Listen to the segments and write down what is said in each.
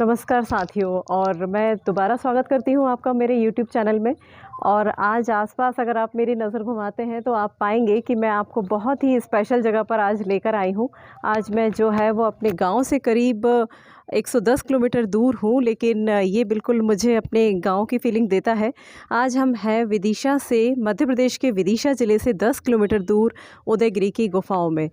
नमस्कार साथियों, और मैं दोबारा स्वागत करती हूँ आपका मेरे यूट्यूब चैनल में। और आज आसपास अगर आप मेरी नज़र घुमाते हैं तो आप पाएंगे कि मैं आपको बहुत ही स्पेशल जगह पर आज लेकर आई हूँ। आज मैं जो है वो अपने गांव से करीब 110 किलोमीटर दूर हूँ, लेकिन ये बिल्कुल मुझे अपने गांव की फीलिंग देता है। आज हम हैं विदिशा से, मध्य प्रदेश के विदिशा ज़िले से 10 किलोमीटर दूर उदयगिरी की गुफाओं में।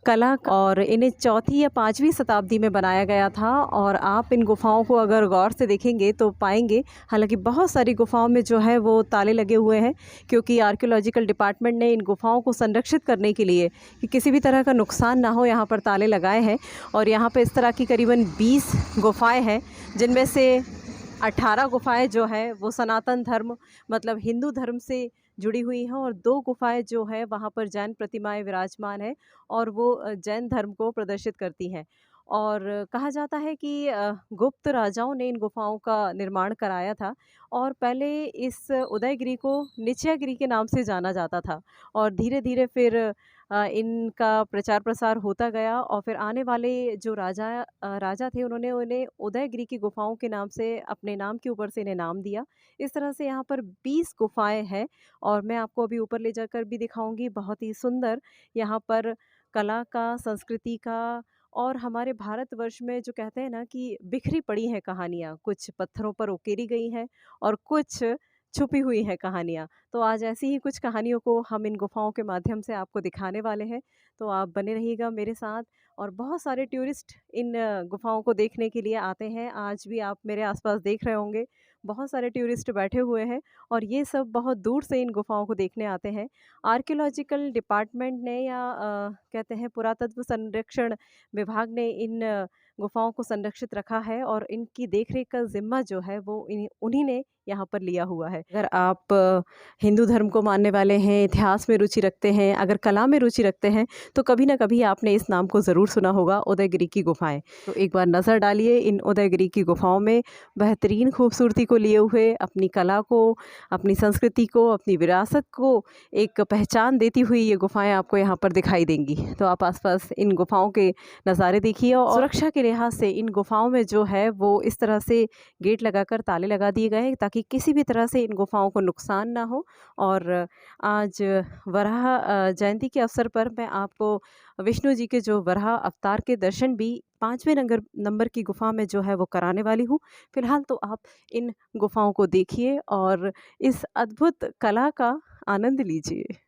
कला और इन्हें चौथी या पाँचवीं शताब्दी में बनाया गया था। और आप इन गुफ़ाओं को अगर गौर से देखेंगे तो पाएंगे, हालांकि बहुत सारी गुफ़ाओं में जो है वो ताले लगे हुए हैं, क्योंकि आर्कियोलॉजिकल डिपार्टमेंट ने इन गुफ़ाओं को संरक्षित करने के लिए कि किसी भी तरह का नुकसान ना हो, यहाँ पर ताले लगाए हैं। और यहाँ पर इस तरह की करीबन 20 गुफ़ाएँ हैं, जिनमें से 18 गुफ़ाएँ जो है वो सनातन धर्म मतलब हिंदू धर्म से जुड़ी हुई हैं, और 2 गुफ़ाएँ जो है वहाँ पर जैन प्रतिमाएँ विराजमान हैं, और वो जैन धर्म को प्रदर्शित करती हैं। और कहा जाता है कि गुप्त राजाओं ने इन गुफ़ाओं का निर्माण कराया था, और पहले इस उदयगिरी को नित्यागिरी के नाम से जाना जाता था। और धीरे-धीरे फिर इनका प्रचार प्रसार होता गया, और फिर आने वाले जो राजा थे, उन्होंने उन्हें उदयगिरी की गुफ़ाओं के नाम से, अपने नाम के ऊपर से इन्हें नाम दिया। इस तरह से यहाँ पर 20 गुफ़ाएँ हैं, और मैं आपको अभी ऊपर ले जाकर भी दिखाऊँगी। बहुत ही सुंदर यहाँ पर कला का, संस्कृति का, और हमारे भारतवर्ष में जो कहते हैं ना कि बिखरी पड़ी हैं कहानियाँ, कुछ पत्थरों पर उकेरी गई हैं और कुछ छुपी हुई हैं कहानियाँ। तो आज ऐसी ही कुछ कहानियों को हम इन गुफ़ाओं के माध्यम से आपको दिखाने वाले हैं। तो आप बने रहिएगा मेरे साथ। और बहुत सारे टूरिस्ट इन गुफ़ाओं को देखने के लिए आते हैं। आज भी आप मेरे आस-पास देख रहे होंगे, बहुत सारे टूरिस्ट बैठे हुए हैं, और ये सब बहुत दूर से इन गुफ़ाओं को देखने आते हैं। आर्कियोलॉजिकल डिपार्टमेंट ने या कहते हैं पुरातत्व संरक्षण विभाग ने इन गुफ़ाओं को संरक्षित रखा है, और इनकी देखरेख का ज़िम्मा जो है वो उन्हीं ने यहाँ पर लिया हुआ है। अगर आप हिंदू धर्म को मानने वाले हैं, इतिहास में रुचि रखते हैं, अगर कला में रुचि रखते हैं, तो कभी ना कभी आपने इस नाम को ज़रूर सुना होगा, उदयगिरी की गुफ़ाएँ। तो एक बार नज़र डालिए इन उदयगिरी की गुफ़ाओं में। बेहतरीन खूबसूरती को लिए हुए, अपनी कला को, अपनी संस्कृति को, अपनी विरासत को एक पहचान देती हुई ये गुफ़ाएँ आपको यहाँ पर दिखाई देंगी। तो आप आस-पास इन गुफ़ाओं के नज़ारे देखिए। और सुरक्षा के लिहाज से इन गुफ़ाओं में जो है वो इस तरह से गेट लगाकर ताले लगा दिए गए हैं, ताकि किसी भी तरह से इन गुफ़ाओं को नुकसान ना हो। और आज वराह जयंती के अवसर पर मैं आपको विष्णु जी के जो वराह अवतार के दर्शन भी 5वें नंबर की गुफ़ा में जो है वो कराने वाली हूँ। फ़िलहाल तो आप इन गुफ़ाओं को देखिए और इस अद्भुत कला का आनंद लीजिए।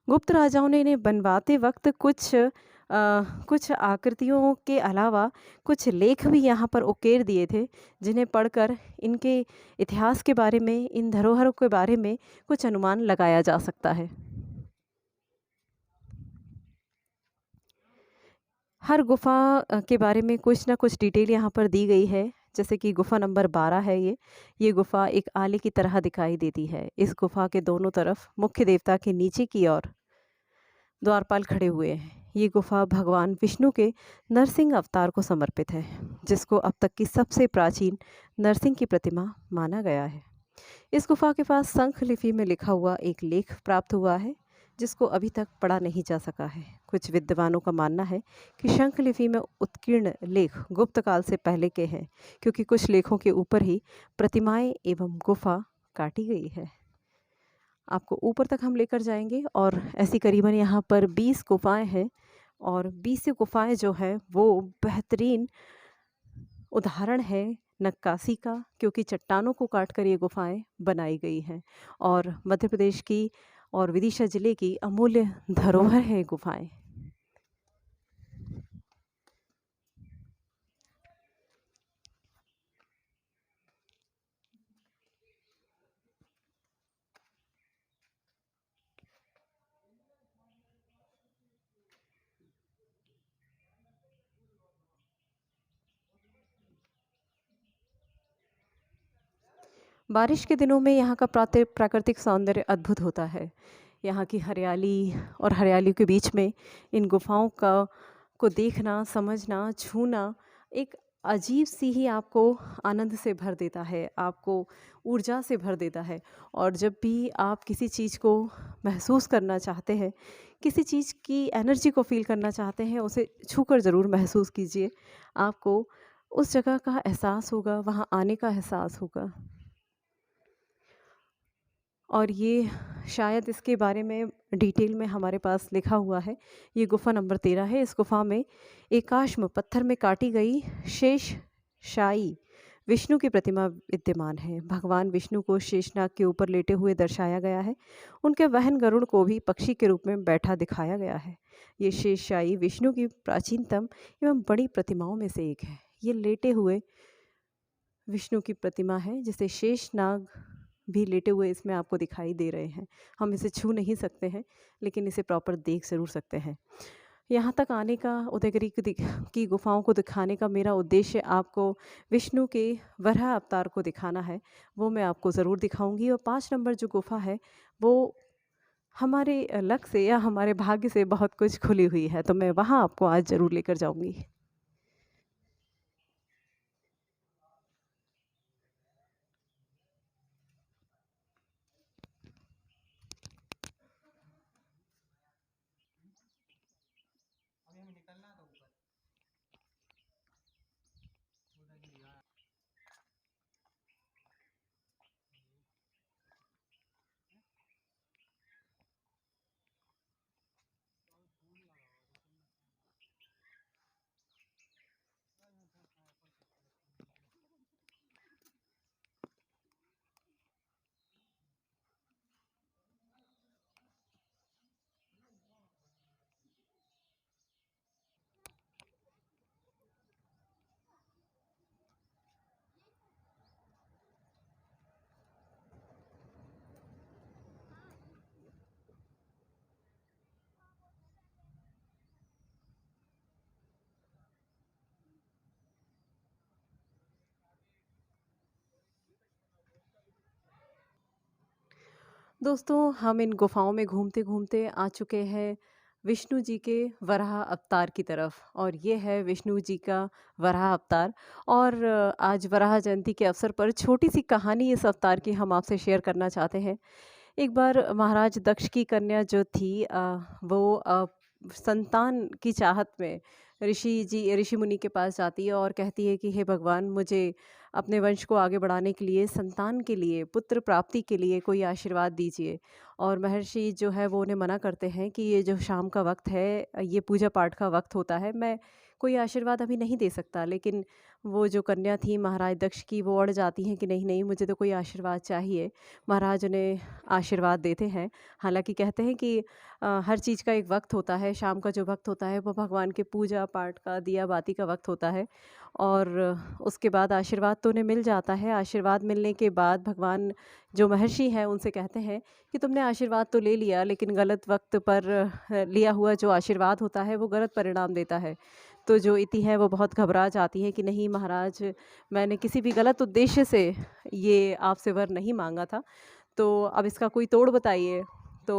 गुप्त राजाओं ने इन्हें बनवाते वक्त कुछ आकृतियों के अलावा कुछ लेख भी यहाँ पर उकेर दिए थे, जिन्हें पढ़कर इनके इतिहास के बारे में, इन धरोहरों के बारे में कुछ अनुमान लगाया जा सकता है। हर गुफ़ा के बारे में कुछ ना कुछ डिटेल यहाँ पर दी गई है। जैसे कि गुफ़ा नंबर 12 है ये गुफ़ा एक आले की तरह दिखाई देती है। इस गुफ़ा के दोनों तरफ मुख्य देवता के नीचे की ओर द्वारपाल खड़े हुए हैं। ये गुफ़ा भगवान विष्णु के नरसिंह अवतार को समर्पित है, जिसको अब तक की सबसे प्राचीन नरसिंह की प्रतिमा माना गया है। इस गुफ़ा के पास शंख लिपि में लिखा हुआ एक लेख प्राप्त हुआ है, जिसको अभी तक पढ़ा नहीं जा सका है। कुछ विद्वानों का मानना है कि शंख लिपि में उत्कीर्ण लेख गुप्त काल से पहले के हैं, क्योंकि कुछ लेखों के ऊपर ही प्रतिमाएं एवं गुफ़ा काटी गई है। आपको ऊपर तक हम लेकर जाएंगे, और ऐसी करीबन यहाँ पर 20 गुफ़ाएँ हैं, और 20 गुफ़ाएँ जो है वो बेहतरीन उदाहरण है नक्काशी का, क्योंकि चट्टानों को काटकर ये गुफ़ाएँ बनाई गई हैं, और मध्य प्रदेश की और विदिशा ज़िले की अमूल्य धरोहर है ये गुफ़ाएँ। बारिश के दिनों में यहाँ का प्राकृतिक सौंदर्य अद्भुत होता है। यहाँ की हरियाली और हरियाली के बीच में इन गुफ़ाओं को देखना, समझना, छूना एक अजीब सी ही आपको आनंद से भर देता है, आपको ऊर्जा से भर देता है। और जब भी आप किसी चीज़ को महसूस करना चाहते हैं, किसी चीज़ की एनर्जी को फ़ील करना चाहते हैं, उसे छूकर ज़रूर महसूस कीजिए। आपको उस जगह का एहसास होगा, वहाँ आने का एहसास होगा। और ये शायद इसके बारे में डिटेल में हमारे पास लिखा हुआ है। ये गुफ़ा नंबर 13 है। इस गुफ़ा में एकाश्म पत्थर में काटी गई शेषशायी विष्णु की प्रतिमा विद्यमान है। भगवान विष्णु को शेषनाग के ऊपर लेटे हुए दर्शाया गया है। उनके वाहन गरुड़ को भी पक्षी के रूप में बैठा दिखाया गया है। ये शेषशायी विष्णु की प्राचीनतम एवं बड़ी प्रतिमाओं में से एक है। ये लेटे हुए विष्णु की प्रतिमा है, जिसे शेषनाग भी लेटे हुए इसमें आपको दिखाई दे रहे हैं। हम इसे छू नहीं सकते हैं, लेकिन इसे प्रॉपर देख ज़रूर सकते हैं। यहाँ तक आने का, उदयगिरी की गुफ़ाओं को दिखाने का मेरा उद्देश्य आपको विष्णु के वराह अवतार को दिखाना है। वो मैं आपको ज़रूर दिखाऊंगी। और 5 नंबर जो गुफ़ा है वो हमारे लक से या हमारे भाग्य से बहुत कुछ खुली हुई है, तो मैं वहाँ आपको आज ज़रूर लेकर जाऊँगी। दोस्तों, हम इन गुफाओं में घूमते घूमते आ चुके हैं विष्णु जी के वराह अवतार की तरफ। और ये है विष्णु जी का वराह अवतार। और आज वराह जयंती के अवसर पर छोटी सी कहानी इस अवतार की हम आपसे शेयर करना चाहते हैं। एक बार महाराज दक्ष की कन्या जो थी, वो संतान की चाहत में ऋषि मुनि के पास जाती है और कहती है कि हे भगवान, मुझे अपने वंश को आगे बढ़ाने के लिए, संतान के लिए, पुत्र प्राप्ति के लिए कोई आशीर्वाद दीजिए। और महर्षि जो है वो उन्हें मना करते हैं कि ये जो शाम का वक्त है, ये पूजा पाठ का वक्त होता है, मैं कोई आशीर्वाद अभी नहीं दे सकता। लेकिन वो जो कन्या थी महाराज दक्ष की, वो अड़ जाती हैं कि नहीं नहीं, मुझे तो कोई आशीर्वाद चाहिए। महाराज उन्हें आशीर्वाद देते हैं। हालांकि कहते हैं कि हर चीज़ का एक वक्त होता है। शाम का जो वक्त होता है वो भगवान के पूजा पाठ का, दिया बाती का वक्त होता है। और उसके बाद आशीर्वाद तो उन्हें मिल जाता है। आशीर्वाद मिलने के बाद भगवान जो महर्षि हैं उनसे कहते हैं कि तुमने आशीर्वाद तो ले लिया, लेकिन गलत वक्त पर लिया हुआ जो आशीर्वाद होता है वो गलत परिणाम देता है। तो जो इति है वो बहुत घबरा जाती है कि नहीं महाराज, मैंने किसी भी गलत उद्देश्य से ये आपसे वर नहीं मांगा था, तो अब इसका कोई तोड़ बताइए। तो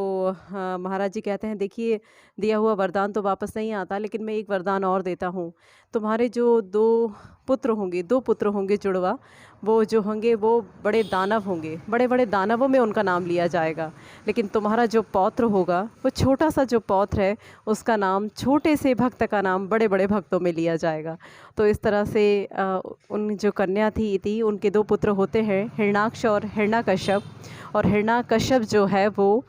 महाराज जी कहते हैं, देखिए, दिया हुआ वरदान तो वापस नहीं आता, लेकिन मैं एक वरदान और देता हूँ। तुम्हारे जो दो पुत्र होंगे जुड़वा, वो जो होंगे वो बड़े दानव होंगे, बड़े बड़े दानवों में उनका नाम लिया जाएगा। लेकिन तुम्हारा जो पौत्र होगा, वो छोटा सा जो पौत्र है, उसका नाम, छोटे से भक्त का नाम बड़े बड़े भक्तों में लिया जाएगा। तो इस तरह से उन जो कन्या थी, उनके 2 पुत्र होते हैं, हिरणाक्ष और हिरण्याकश्यप। और हिरण्याकश्यप जो है वो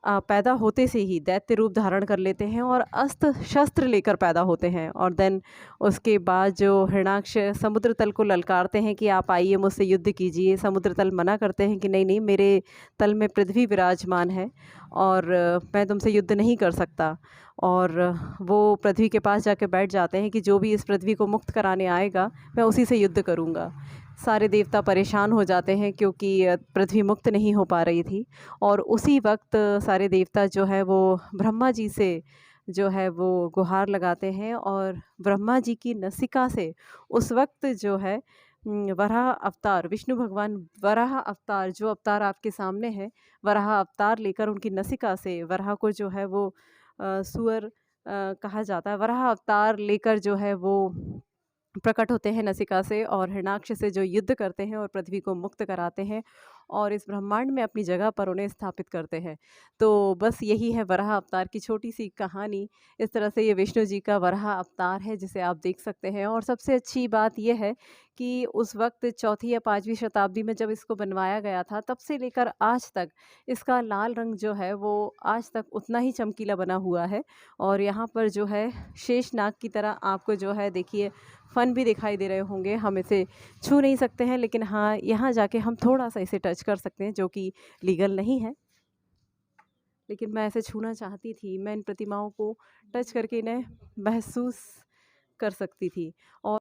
पैदा होते से ही दैत्य रूप धारण कर लेते हैं और अस्त्र शस्त्र लेकर पैदा होते हैं। और देन उसके बाद जो हिरणाक्ष समुद्र तल को ललकारते हैं कि आप आइए, मुझसे युद्ध कीजिए। समुद्र तल मना करते हैं कि नहीं नहीं, मेरे तल में पृथ्वी विराजमान है और मैं तुमसे युद्ध नहीं कर सकता। और वो पृथ्वी के पास जाकर बैठ जाते हैं कि जो भी इस पृथ्वी को मुक्त कराने आएगा, मैं उसी से युद्ध करूँगा। सारे देवता परेशान हो जाते हैं क्योंकि पृथ्वी मुक्त नहीं हो पा रही थी। और उसी वक्त सारे देवता जो है वो ब्रह्मा जी से जो है वो गुहार लगाते हैं। और ब्रह्मा जी की नसिका से उस वक्त जो है वराह अवतार, विष्णु भगवान वराह अवतार, जो अवतार आपके सामने है, वराह अवतार लेकर उनकी नसिका से, वराह को जो है वो सुअर कहा जाता है, वराह अवतार लेकर जो है वो प्रकट होते हैं नसिका से और हिरण्याक्ष से जो युद्ध करते हैं और पृथ्वी को मुक्त कराते हैं और इस ब्रह्मांड में अपनी जगह पर उन्हें स्थापित करते हैं। तो बस यही है वराह अवतार की छोटी सी कहानी। इस तरह से ये विष्णु जी का वराह अवतार है जिसे आप देख सकते हैं। और सबसे अच्छी बात यह है कि उस वक्त 4वीं या 5वीं शताब्दी में जब इसको बनवाया गया था तब से लेकर आज तक इसका लाल रंग जो है वो आज तक उतना ही चमकीला बना हुआ है। और यहाँ पर जो है शेषनाग की तरह आपको जो है देखिए फन भी दिखाई दे रहे होंगे। हम इसे छू नहीं सकते हैं, लेकिन हाँ यहाँ जाके हम थोड़ा सा इसे टच कर सकते हैं, जो कि लीगल नहीं है। लेकिन मैं इसे छूना चाहती थी, मैं इन प्रतिमाओं को टच करके इन्हें महसूस कर सकती थी। और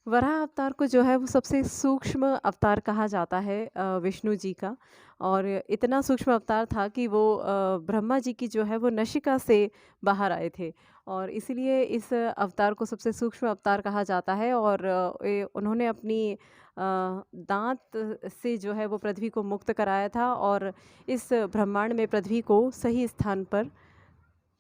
वराह अवतार को जो है वो सबसे सूक्ष्म अवतार कहा जाता है विष्णु जी का। और इतना सूक्ष्म अवतार था कि वो ब्रह्मा जी की जो है वो नशिका से बाहर आए थे और इसीलिए इस अवतार को सबसे सूक्ष्म अवतार कहा जाता है। और उन्होंने अपनी दांत से जो है वो पृथ्वी को मुक्त कराया था और इस ब्रह्मांड में पृथ्वी को सही स्थान पर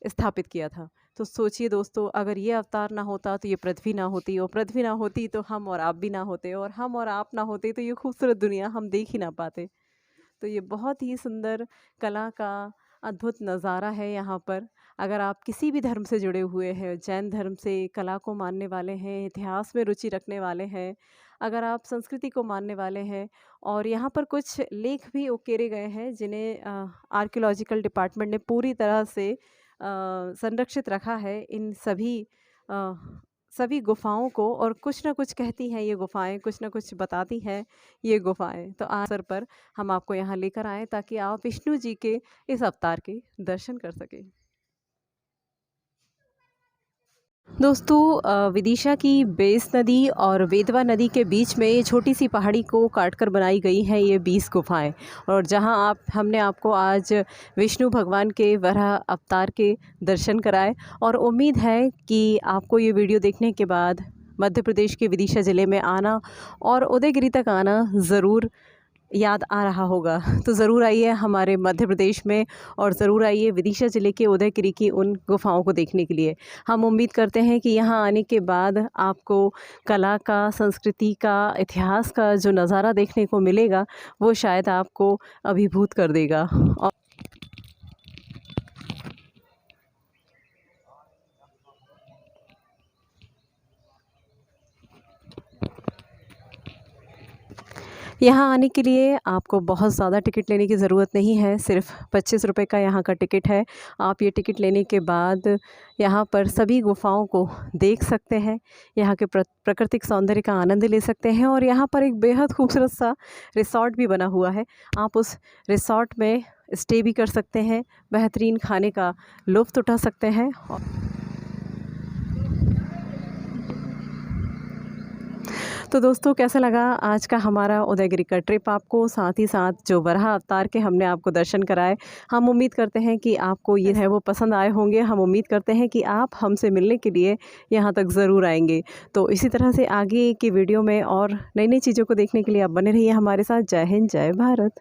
स्थापित किया था। तो सोचिए दोस्तों, अगर ये अवतार ना होता तो ये पृथ्वी ना होती, और पृथ्वी ना होती तो हम और आप भी ना होते, और हम और आप ना होते तो ये खूबसूरत दुनिया हम देख ही ना पाते। तो ये बहुत ही सुंदर कला का अद्भुत नज़ारा है यहाँ पर। अगर आप किसी भी धर्म से जुड़े हुए हैं, जैन धर्म से, कला को मानने वाले हैं, इतिहास में रुचि रखने वाले हैं, अगर आप संस्कृति को मानने वाले हैं, और यहाँ पर कुछ लेख भी उकेरे गए हैं जिन्हें आर्कियोलॉजिकल डिपार्टमेंट ने पूरी तरह से संरक्षित रखा है इन सभी गुफाओं को। और कुछ ना कुछ कहती हैं ये गुफाएं, कुछ ना कुछ बताती हैं ये गुफाएं। तो आज अवसर पर हम आपको यहाँ लेकर आए ताकि आप विष्णु जी के इस अवतार के दर्शन कर सकें। दोस्तों, विदिशा की बेस नदी और वेदवा नदी के बीच में ये छोटी सी पहाड़ी को काटकर बनाई गई हैं ये 20 गुफाएं। और जहां हमने आपको आज विष्णु भगवान के वराह अवतार के दर्शन कराए। और उम्मीद है कि आपको ये वीडियो देखने के बाद मध्य प्रदेश के विदिशा ज़िले में आना और उदयगिरी तक आना ज़रूर याद आ रहा होगा। तो ज़रूर आइए हमारे मध्य प्रदेश में और ज़रूर आइए विदिशा ज़िले के उदयगिरी की उन गुफाओं को देखने के लिए। हम उम्मीद करते हैं कि यहाँ आने के बाद आपको कला का, संस्कृति का, इतिहास का जो नज़ारा देखने को मिलेगा वो शायद आपको अभिभूत कर देगा। और यहाँ आने के लिए आपको बहुत ज़्यादा टिकट लेने की ज़रूरत नहीं है, सिर्फ 25 रुपये का यहाँ का टिकट है। आप ये टिकट लेने के बाद यहाँ पर सभी गुफाओं को देख सकते हैं, यहाँ के प्राकृतिक सौंदर्य का आनंद ले सकते हैं। और यहाँ पर एक बेहद खूबसूरत सा रिसॉर्ट भी बना हुआ है, आप उस रिसॉर्ट में स्टे भी कर सकते हैं, बेहतरीन खाने का लुत्फ़ उठा सकते हैं। तो दोस्तों, कैसा लगा आज का हमारा उदयगिरी का ट्रिप आपको, साथ ही साथ जो वराह अवतार के हमने आपको दर्शन कराए। हम उम्मीद करते हैं कि आपको ये है वो पसंद आए होंगे। हम उम्मीद करते हैं कि आप हमसे मिलने के लिए यहाँ तक ज़रूर आएंगे। तो इसी तरह से आगे की वीडियो में और नई नई चीज़ों को देखने के लिए आप बने रहिए हमारे साथ। जय हिंद, जय भारत।